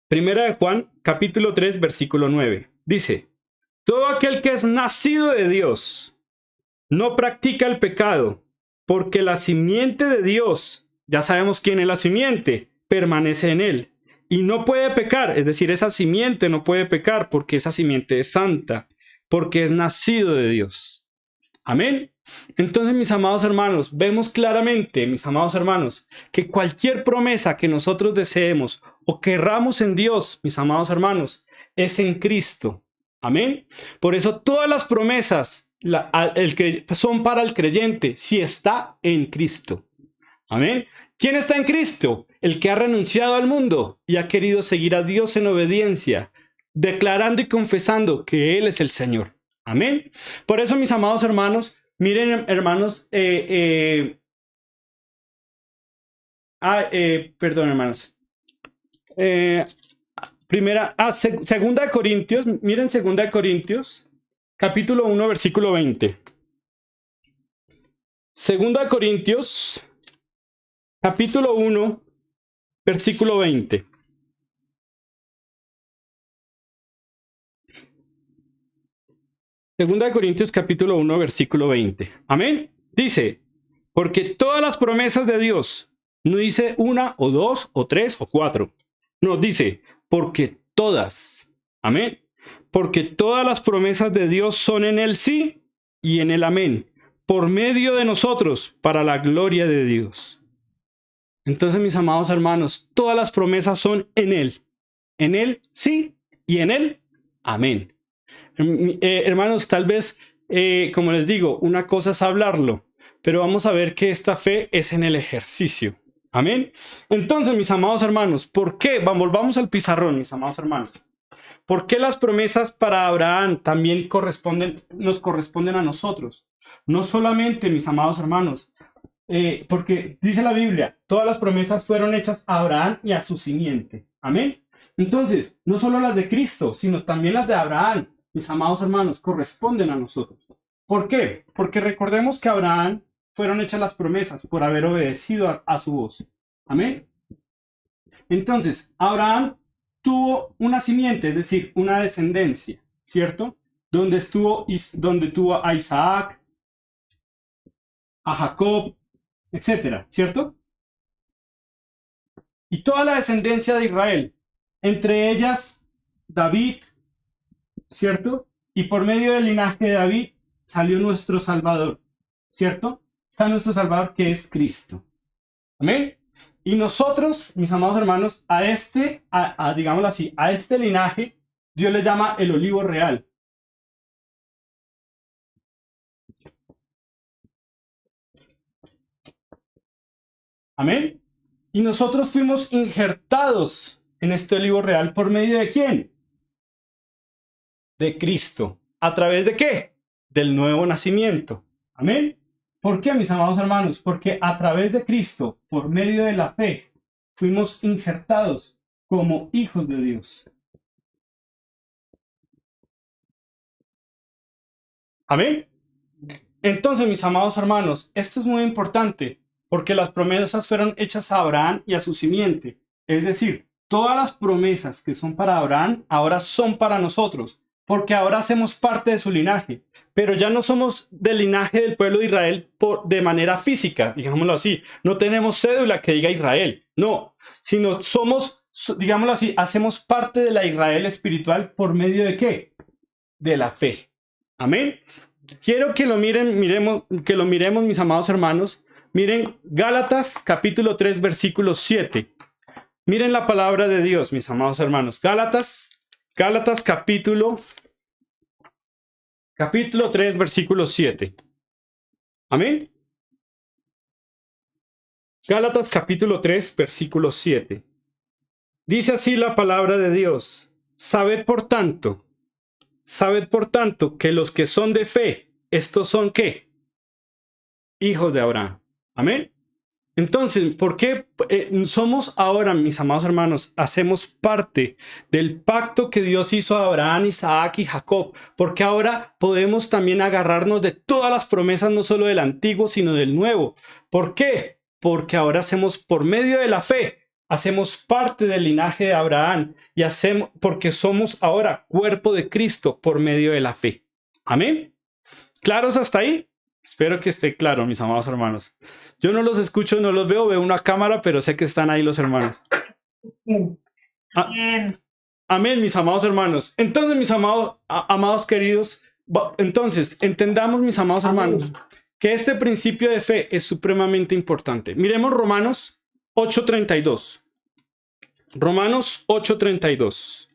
1 Juan, capítulo 3, versículo 9. Dice, todo aquel que es nacido de Dios no practica el pecado, porque la simiente de Dios, ya sabemos quién es la simiente, permanece en él. Y no puede pecar, es decir, esa simiente no puede pecar porque esa simiente es santa, porque es nacido de Dios. Amén. Entonces, mis amados hermanos, vemos claramente, mis amados hermanos, que cualquier promesa que nosotros deseemos o querramos en Dios, mis amados hermanos, es en Cristo. Amén. Por eso todas las promesas son para el creyente si está en Cristo. Amén. ¿Quién está en Cristo? El que ha renunciado al mundo y ha querido seguir a Dios en obediencia, declarando y confesando que Él es el Señor. Amén. Por eso, mis amados hermanos, miren, hermanos, perdón, hermanos. Segunda de Corintios, miren 2 de Corintios, capítulo 1, versículo 20. 2 de Corintios, capítulo 1, versículo 20. Segunda de Corintios capítulo 1, versículo 20. Amén. Dice, porque todas las promesas de Dios, no dice una o dos o tres o cuatro. No, dice, porque todas. Amén. Porque todas las promesas de Dios son en el sí y en el amén, por medio de nosotros, para la gloria de Dios. Entonces, mis amados hermanos, todas las promesas son en Él sí y en Él amén. Hermanos, tal vez, como les digo, una cosa es hablarlo, pero vamos a ver que esta fe es en el ejercicio. Amén. Entonces, mis amados hermanos, ¿por qué? Volvamos al pizarrón, mis amados hermanos. ¿Por qué las promesas para Abraham también nos corresponden a nosotros? No solamente, mis amados hermanos, porque dice la Biblia, todas las promesas fueron hechas a Abraham y a su simiente. Amén. Entonces, no solo las de Cristo, sino también las de Abraham, mis amados hermanos, corresponden a nosotros. ¿Por qué? Porque recordemos que a Abraham fueron hechas las promesas por haber obedecido a su voz. Amén. Entonces, Abraham tuvo una simiente, es decir, una descendencia, ¿cierto? Donde tuvo a Isaac, a Jacob, etcétera, ¿cierto? Y toda la descendencia de Israel, entre ellas David, ¿cierto? Y por medio del linaje de David salió nuestro Salvador, ¿cierto? Está nuestro Salvador que es Cristo. Amén. Y nosotros, mis amados hermanos, digámoslo así, a este linaje, Dios le llama el olivo real. Amén. Y nosotros fuimos injertados en este olivo real por medio de ¿quién? De Cristo. ¿A través de qué? Del nuevo nacimiento. Amén. ¿Por qué, mis amados hermanos? Porque a través de Cristo, por medio de la fe, fuimos injertados como hijos de Dios. Amén. Entonces, mis amados hermanos, esto es muy importante porque las promesas fueron hechas a Abraham y a su simiente. Es decir, todas las promesas que son para Abraham ahora son para nosotros, porque ahora hacemos parte de su linaje. Pero ya no somos del linaje del pueblo de Israel de manera física, digámoslo así. No tenemos cédula que diga Israel, no, sino somos, digámoslo así, hacemos parte de la Israel espiritual por medio de ¿qué? De la fe. Amén. Quiero que lo miremos, mis amados hermanos. Miren Gálatas capítulo 3, versículo 7. Miren la palabra de Dios, mis amados hermanos. Gálatas capítulo 3, versículo 7. Amén. Gálatas capítulo 3, versículo 7. Dice así la palabra de Dios. Sabed por tanto que los que son de fe, estos son ¿qué? Hijos de Abraham. Amén. Entonces, ¿por qué somos ahora, mis amados hermanos, hacemos parte del pacto que Dios hizo a Abraham, Isaac y Jacob? Porque ahora podemos también agarrarnos de todas las promesas, no solo del antiguo, sino del nuevo. ¿Por qué? Porque ahora hacemos por medio de la fe, hacemos parte del linaje de Abraham y hacemos porque somos ahora cuerpo de Cristo por medio de la fe. Amén. ¿Claros hasta ahí? Espero que esté claro, mis amados hermanos. Yo no los escucho, no los veo, veo una cámara, pero sé que están ahí los hermanos. Bien. Amén, mis amados hermanos. Entonces, mis amados queridos, entonces, entendamos, mis amados hermanos, que este principio de fe es supremamente importante. Miremos Romanos 8:32. Romanos 8:32.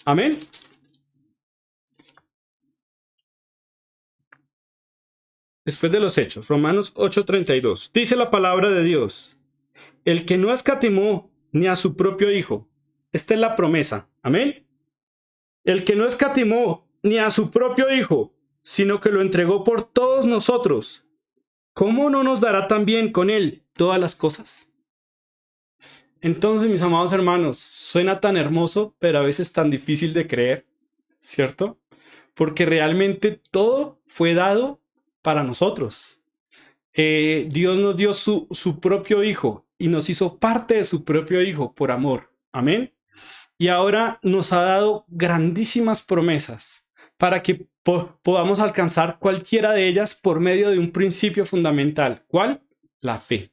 Amén. Después de los hechos, Romanos 8:32. Dice la palabra de Dios: el que no escatimó ni a su propio hijo. Esta es la promesa. Amén. El que no escatimó ni a su propio hijo, sino que lo entregó por todos nosotros, ¿cómo no nos dará también con él todas las cosas? Entonces, mis amados hermanos, suena tan hermoso, pero a veces tan difícil de creer, ¿cierto? Porque realmente todo fue dado para nosotros. Dios nos dio su propio hijo y nos hizo parte de su propio hijo por amor. Amén. Y ahora nos ha dado grandísimas promesas para que podamos alcanzar cualquiera de ellas por medio de un principio fundamental. ¿Cuál? La fe.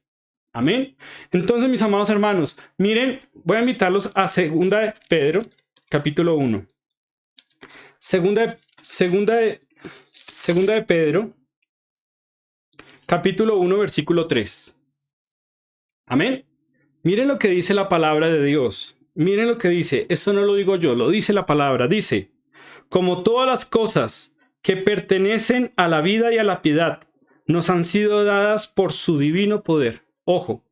Amén. Entonces, mis amados hermanos, miren, voy a invitarlos a 2 de Pedro, capítulo 1. Segunda de Pedro, capítulo 1, versículo 3. Amén. Miren lo que dice la palabra de Dios. Miren lo que dice. Esto no lo digo yo, lo dice la palabra. Dice: como todas las cosas que pertenecen a la vida y a la piedad nos han sido dadas por su divino poder. Ojo,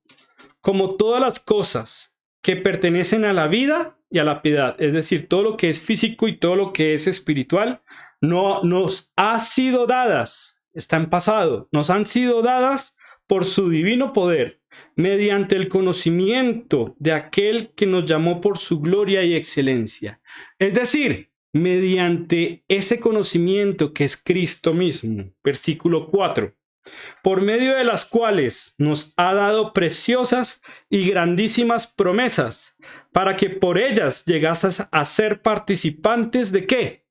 como todas las cosas que pertenecen a la vida y a la piedad, es decir, todo lo que es físico y todo lo que es espiritual, no nos ha sido dadas, está en pasado, nos han sido dadas por su divino poder, mediante el conocimiento de aquel que nos llamó por su gloria y excelencia. Es decir, mediante ese conocimiento que es Cristo mismo. Versículo 4. Por medio de las cuales nos ha dado preciosas y grandísimas promesas, para que por ellas llegases a ser participantes ¿de qué?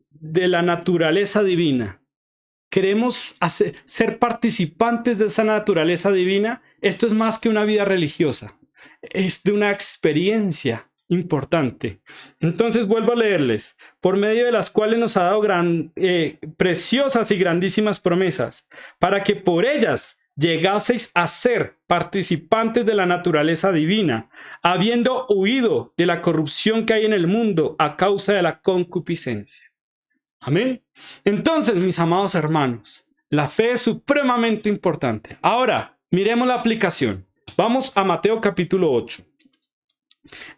De la naturaleza divina. ¿Queremos ser participantes de esa naturaleza divina? Esto es más que una vida religiosa. Es de una experiencia importante. Entonces vuelvo a leerles. Por medio de las cuales nos ha dado preciosas y grandísimas promesas, para que por ellas llegaseis a ser participantes de la naturaleza divina, habiendo huido de la corrupción que hay en el mundo a causa de la concupiscencia. Amén. Entonces, mis amados hermanos, la fe es supremamente importante. Ahora, miremos la aplicación. Vamos a Mateo capítulo 8.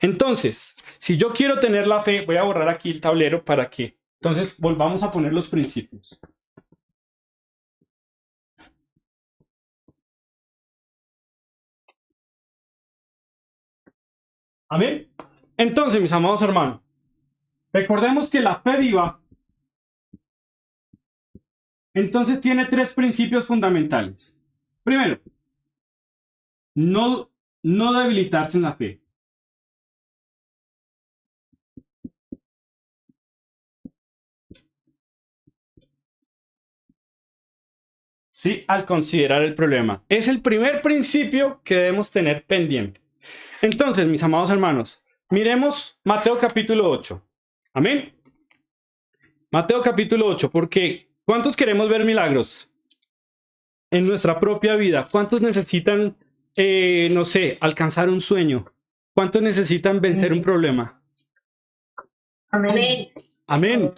Entonces, si yo quiero tener la fe, voy a borrar aquí el tablero para que, entonces, volvamos a poner los principios. Amén. Entonces, mis amados hermanos, recordemos que la fe viva, entonces, tiene 3 principios fundamentales. Primero, no debilitarse en la fe. Sí, al considerar el problema. Es el primer principio que debemos tener pendiente. Entonces, mis amados hermanos, miremos Mateo capítulo 8. Amén. Mateo capítulo 8, porque ¿cuántos queremos ver milagros en nuestra propia vida? ¿Cuántos necesitan, no sé, alcanzar un sueño? ¿Cuántos necesitan vencer un problema? Amén. Amén.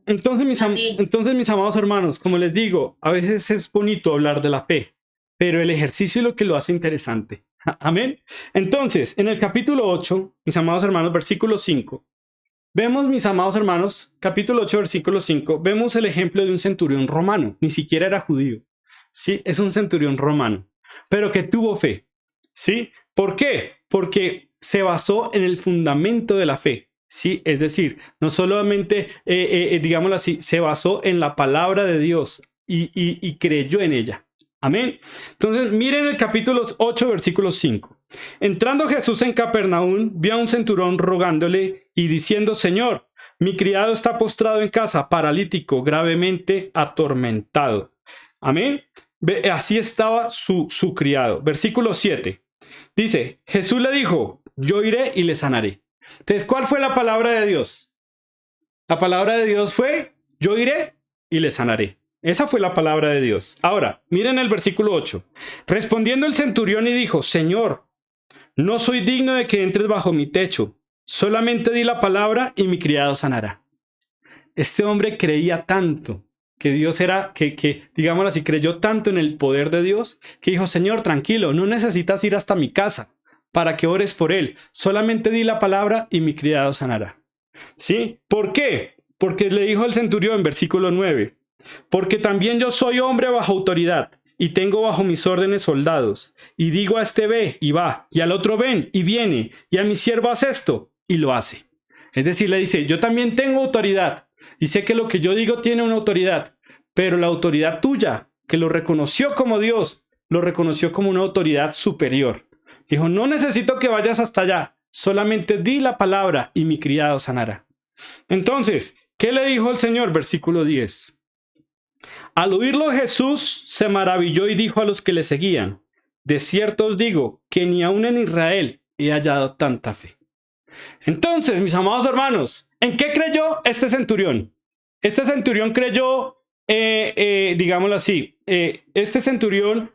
Entonces, mis amados hermanos, como les digo, a veces es bonito hablar de la fe, pero el ejercicio es lo que lo hace interesante. Amén. Entonces, en el capítulo 8, mis amados hermanos, versículo 5, vemos, mis amados hermanos, capítulo 8, versículo 5, vemos el ejemplo de un centurión romano, ni siquiera era judío, ¿sí? Es un centurión romano, pero que tuvo fe, ¿sí? ¿Por qué? Porque se basó en el fundamento de la fe, ¿sí? Es decir, no solamente, digámoslo así, se basó en la palabra de Dios y creyó en ella. Amén. Entonces, miren el capítulo 8, versículo 5. Entrando Jesús en Capernaum, vio a un centurión rogándole y diciendo: Señor, mi criado está postrado en casa, paralítico, gravemente atormentado. Amén. Así estaba su criado. Versículo 7. Dice, Jesús le dijo: yo iré y le sanaré. Entonces, ¿cuál fue la palabra de Dios? La palabra de Dios fue: yo iré y le sanaré. Esa fue la palabra de Dios. Ahora, miren el versículo 8. Respondiendo el centurión y dijo: Señor, no soy digno de que entres bajo mi techo. Solamente di la palabra y mi criado sanará. Este hombre creía tanto que Dios era, digámoslo así, creyó tanto en el poder de Dios, que dijo: Señor, tranquilo, no necesitas ir hasta mi casa para que ores por él. Solamente di la palabra y mi criado sanará. ¿Sí? ¿Por qué? Porque le dijo el centurión en versículo 9. Porque también yo soy hombre bajo autoridad, y tengo bajo mis órdenes soldados, y digo a este: ve, y va, y al otro: ven, y viene, y a mi siervo: haz esto, y lo hace. Es decir, le dice: yo también tengo autoridad, y sé que lo que yo digo tiene una autoridad, pero la autoridad tuya, que lo reconoció como Dios, lo reconoció como una autoridad superior. Dijo: no necesito que vayas hasta allá, solamente di la palabra y mi criado sanará. Entonces, ¿qué le dijo el Señor? Versículo 10. Al oírlo Jesús se maravilló y dijo a los que le seguían: de cierto os digo que ni aun en Israel he hallado tanta fe. Entonces, mis amados hermanos, ¿en qué creyó este centurión? Este centurión creyó, digámoslo así, este centurión,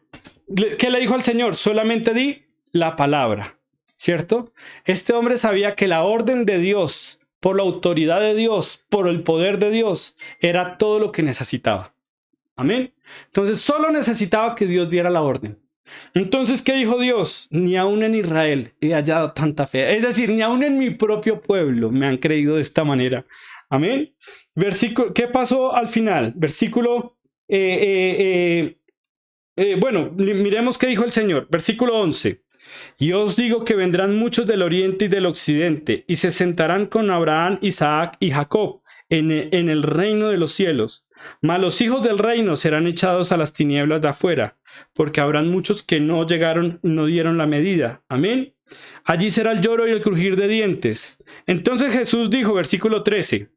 ¿qué le dijo al Señor? Solamente di la palabra, ¿cierto? Este hombre sabía que la orden de Dios, por la autoridad de Dios, por el poder de Dios, era todo lo que necesitaba. Amén. Entonces solo necesitaba que Dios diera la orden. Entonces, ¿qué dijo Dios? Ni aún en Israel he hallado tanta fe. Es decir, ni aún en mi propio pueblo me han creído de esta manera. Amén. ¿Qué pasó al final? Versículo, bueno, miremos qué dijo el Señor. Versículo 11. Y os digo que vendrán muchos del oriente y del occidente, y se sentarán con Abraham, Isaac y Jacob en el reino de los cielos. Mas los hijos del reino serán echados a las tinieblas de afuera, porque habrán muchos que no llegaron y no dieron la medida. Amén. Allí será el lloro y el crujir de dientes. Entonces Jesús dijo, versículo 13.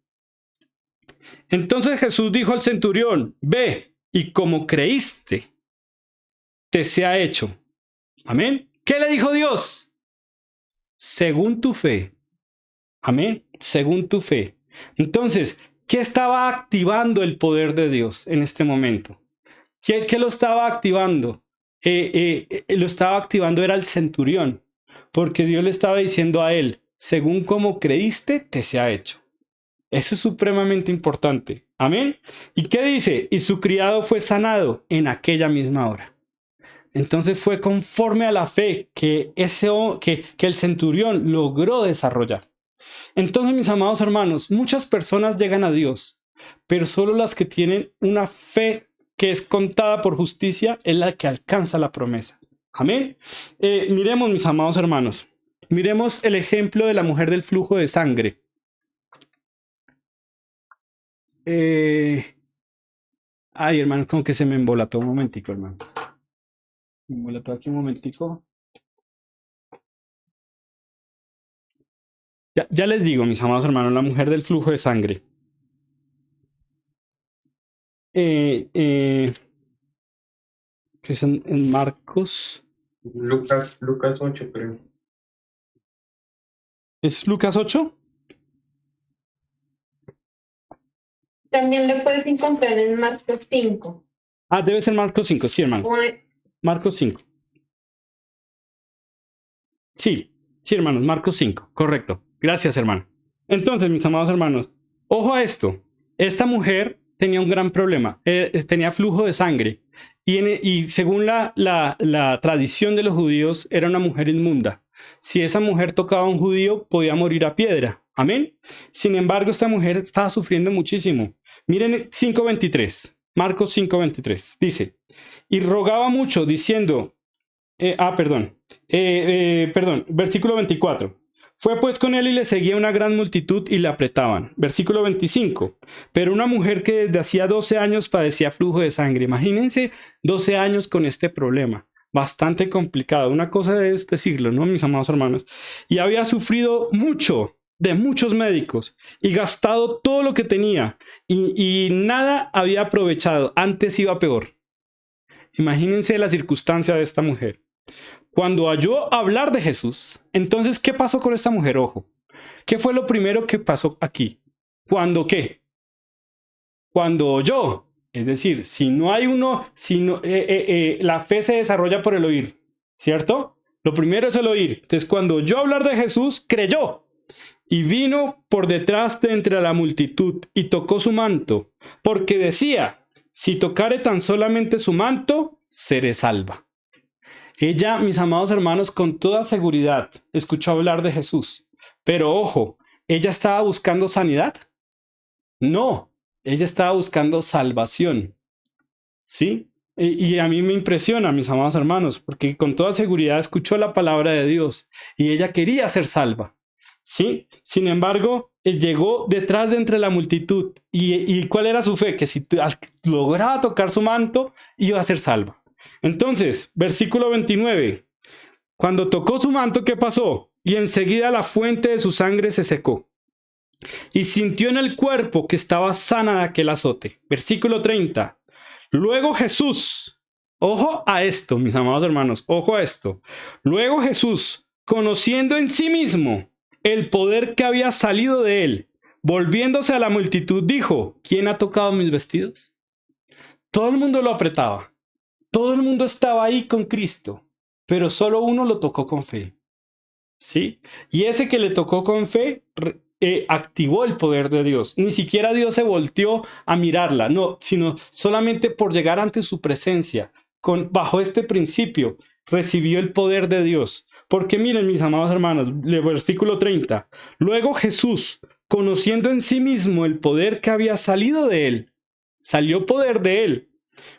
Entonces Jesús dijo al centurión: ve, y como creíste, te sea hecho. Amén. ¿Qué le dijo Dios? Según tu fe. Amén. Según tu fe. Entonces, ¿qué estaba activando el poder de Dios en este momento? ¿Qué lo estaba activando? Lo estaba activando era el centurión, porque Dios le estaba diciendo a él: según como creíste, te sea hecho. Eso es supremamente importante. Amén. ¿Y qué dice? Y su criado fue sanado en aquella misma hora. Entonces fue conforme a la fe que el centurión logró desarrollar. Entonces, mis amados hermanos, muchas personas llegan a Dios, pero solo las que tienen una fe que es contada por justicia es la que alcanza la promesa. Amén. Miremos, mis amados hermanos, miremos el ejemplo de la mujer del flujo de sangre. Ay, hermano, como que se me embolató un momentico, hermano. Me embolató aquí un momentico. Ya les digo, mis amados hermanos, la mujer del flujo de sangre. Que es en Marcos. Lucas 8, creo. ¿Es Lucas 8? También lo puedes encontrar en Marcos 5. Ah, debe ser Marcos 5, sí, hermano. Marcos 5. Sí, hermanos, Marcos 5, correcto. Gracias, hermano. Entonces, mis amados hermanos, ojo a esto. Esta mujer tenía un gran problema. Tenía flujo de sangre. Y según la tradición de los judíos, era una mujer inmunda. Si esa mujer tocaba a un judío, podía morir a piedra. Amén. Sin embargo, esta mujer estaba sufriendo muchísimo. Miren 5:23. Marcos 5:23. Dice: y rogaba mucho diciendo, versículo 24. Fue pues con él y le seguía una gran multitud y le apretaban. Versículo 25. Pero una mujer que desde hacía 12 años padecía flujo de sangre. Imagínense 12 años con este problema. Bastante complicado. Una cosa es decirlo, ¿no, mis amados hermanos? Y había sufrido mucho de muchos médicos y gastado todo lo que tenía y nada había aprovechado. Antes iba peor. Imagínense la circunstancia de esta mujer. Cuando oyó hablar de Jesús, entonces, ¿qué pasó con esta mujer? Ojo, ¿qué fue lo primero que pasó aquí? ¿Cuándo qué? Cuando oyó. Es decir, si no hay uno, la fe se desarrolla por el oír, ¿cierto? Lo primero es el oír. Entonces, cuando oyó hablar de Jesús, creyó. Y vino por detrás de entre la multitud y tocó su manto, porque decía, si tocare tan solamente su manto, seré salva. Ella, mis amados hermanos, con toda seguridad escuchó hablar de Jesús. Pero ojo, ¿ella estaba buscando sanidad? No, ella estaba buscando salvación. ¿Sí? Y a mí me impresiona, mis amados hermanos, porque con toda seguridad escuchó la palabra de Dios y ella quería ser salva. ¿Sí? Sin embargo, llegó detrás de entre la multitud. ¿Y cuál era su fe? Que si lograba tocar su manto, iba a ser salva. Entonces, versículo 29. Cuando tocó su manto, ¿qué pasó? Y enseguida la fuente de su sangre se secó. Y sintió en el cuerpo que estaba sana de aquel azote. Versículo 30. Luego Jesús, ojo a esto, mis amados hermanos, ojo a esto. Luego Jesús, conociendo en sí mismo el poder que había salido de él, volviéndose a la multitud, dijo, ¿quién ha tocado mis vestidos? Todo el mundo lo apretaba. Todo el mundo estaba ahí con Cristo, pero solo uno lo tocó con fe. ¿Sí? Y ese que le tocó con fe activó el poder de Dios. Ni siquiera Dios se volteó a mirarla, no, sino solamente por llegar ante su presencia, bajo este principio, recibió el poder de Dios. Porque miren, mis amados hermanos, el versículo 30. Luego Jesús, conociendo en sí mismo el poder que había salido de él, salió poder de él.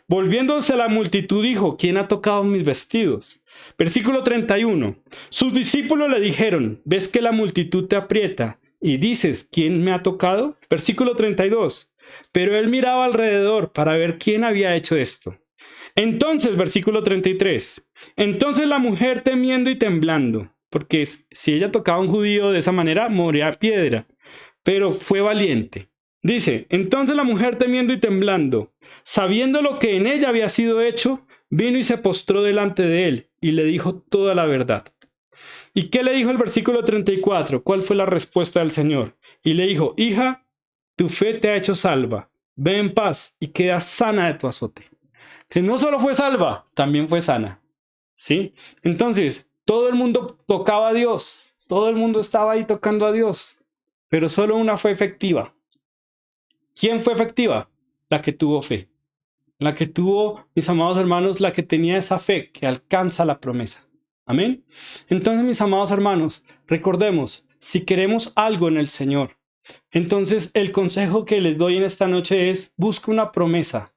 Volviéndose a la multitud dijo, ¿quién ha tocado mis vestidos? Versículo 31. Sus discípulos le dijeron, ¿ves que la multitud te aprieta y dices, ¿quién me ha tocado? Versículo 32. Pero él miraba alrededor para ver quién había hecho esto. Entonces, versículo 33. Entonces la mujer temiendo y temblando, porque si ella tocaba a un judío de esa manera, moría a piedra, pero fue valiente. Dice, entonces la mujer temiendo y temblando, sabiendo lo que en ella había sido hecho, vino y se postró delante de él y le dijo toda la verdad. ¿Y qué le dijo el versículo 34? ¿Cuál fue la respuesta del Señor? Y le dijo, hija, tu fe te ha hecho salva, ve en paz y queda sana de tu azote. Que no solo fue salva, también fue sana. ¿Sí? Entonces, todo el mundo tocaba a Dios, todo el mundo estaba ahí tocando a Dios, pero solo una fue efectiva. ¿Quién fue efectiva? La que tuvo fe. La que tuvo, mis amados hermanos, la que tenía esa fe que alcanza la promesa. Amén. Entonces, mis amados hermanos, recordemos, si queremos algo en el Señor, entonces el consejo que les doy en esta noche es, busca una promesa.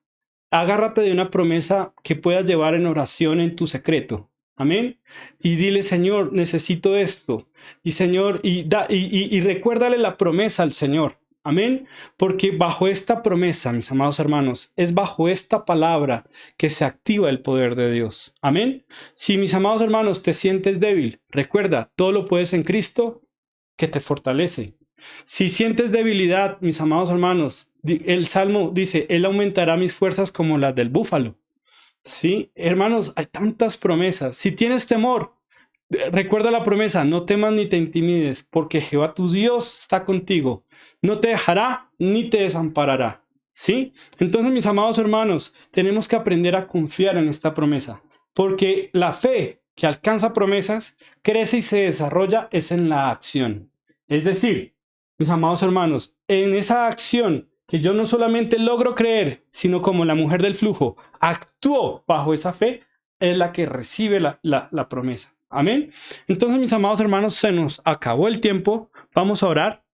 Agárrate de una promesa que puedas llevar en oración en tu secreto. Amén. Y dile, Señor, necesito esto. Y Señor, y recuérdale la promesa al Señor. Amén. Porque bajo esta promesa, mis amados hermanos, es bajo esta palabra que se activa el poder de Dios. Amén. Si, mis amados hermanos, te sientes débil, recuerda, todo lo puedes en Cristo que te fortalece. Si sientes debilidad, mis amados hermanos, el Salmo dice, Él aumentará mis fuerzas como las del búfalo. Sí, hermanos, hay tantas promesas. Si tienes temor, recuerda la promesa, no temas ni te intimides, porque Jehová tu Dios está contigo. No te dejará ni te desamparará. ¿Sí? Entonces, mis amados hermanos, tenemos que aprender a confiar en esta promesa, porque la fe que alcanza promesas, crece y se desarrolla es en la acción. Es decir, mis amados hermanos, en esa acción que yo no solamente logro creer, sino como la mujer del flujo actuó bajo esa fe, es la que recibe la promesa. Amén. Entonces, mis amados hermanos, se nos acabó el tiempo. Vamos a orar.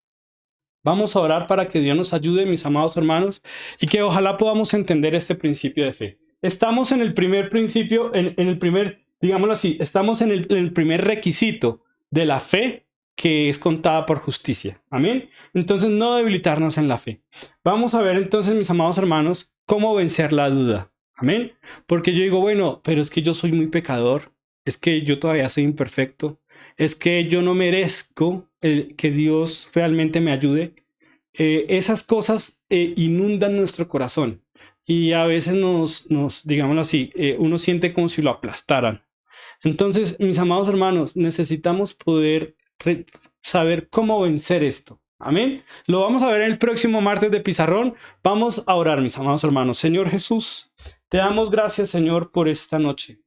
Vamos a orar para que Dios nos ayude, mis amados hermanos, y que ojalá podamos entender este principio de fe. estamos en el primer principio, en el primer, digámoslo así, estamos en el primer requisito de la fe que es contada por justicia. Amén. Entonces, no debilitarnos en la fe. Vamos a ver entonces, mis amados hermanos, cómo vencer la duda. Amén. Porque yo digo, bueno, pero es que yo soy muy pecador. Es que yo todavía soy imperfecto. Es que yo no merezco que Dios realmente me ayude. Esas cosas inundan nuestro corazón. Y a veces digámoslo así, uno siente como si lo aplastaran. Entonces, mis amados hermanos, necesitamos poder saber cómo vencer esto. Amén. Lo vamos a ver el próximo martes de Pizarrón. Vamos a orar, mis amados hermanos. Señor Jesús, te damos gracias, Señor, por esta noche.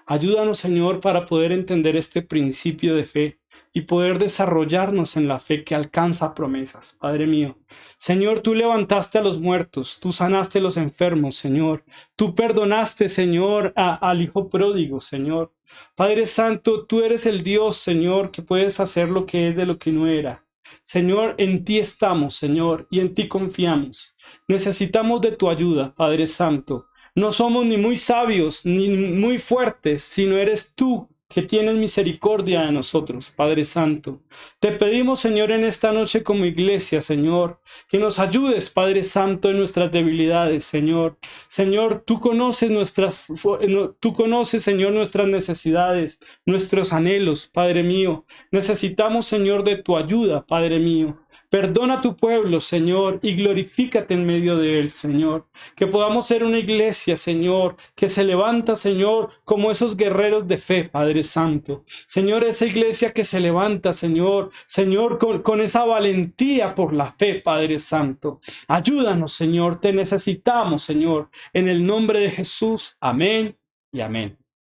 Ayúdanos, Señor, para poder entender este principio de fe y poder desarrollarnos en la fe que alcanza promesas. Padre mío, Señor, tú levantaste a los muertos, tú sanaste a los enfermos, Señor. Tú perdonaste, Señor, al hijo pródigo, Señor. Padre Santo, tú eres el Dios, Señor, que puedes hacer lo que es de lo que no era. Señor, en ti estamos, Señor, y en ti confiamos. Necesitamos de tu ayuda, Padre Santo. No somos ni muy sabios ni muy fuertes, sino eres tú que tienes misericordia de nosotros, Padre Santo. Te pedimos, Señor, en esta noche como iglesia, Señor, que nos ayudes, Padre Santo, en nuestras debilidades, Señor. Señor, tú conoces, Señor, nuestras necesidades, nuestros anhelos, Padre mío. Necesitamos, Señor, de tu ayuda, Padre mío. Perdona a tu pueblo, Señor, y glorifícate en medio de él, Señor. Que podamos ser una iglesia, Señor, que se levanta, Señor, como esos guerreros de fe, Padre Santo. Señor, esa iglesia que se levanta, Señor, con esa valentía por la fe, Padre Santo. Ayúdanos, Señor, te necesitamos, Señor, en el nombre de Jesús. Amén y amén.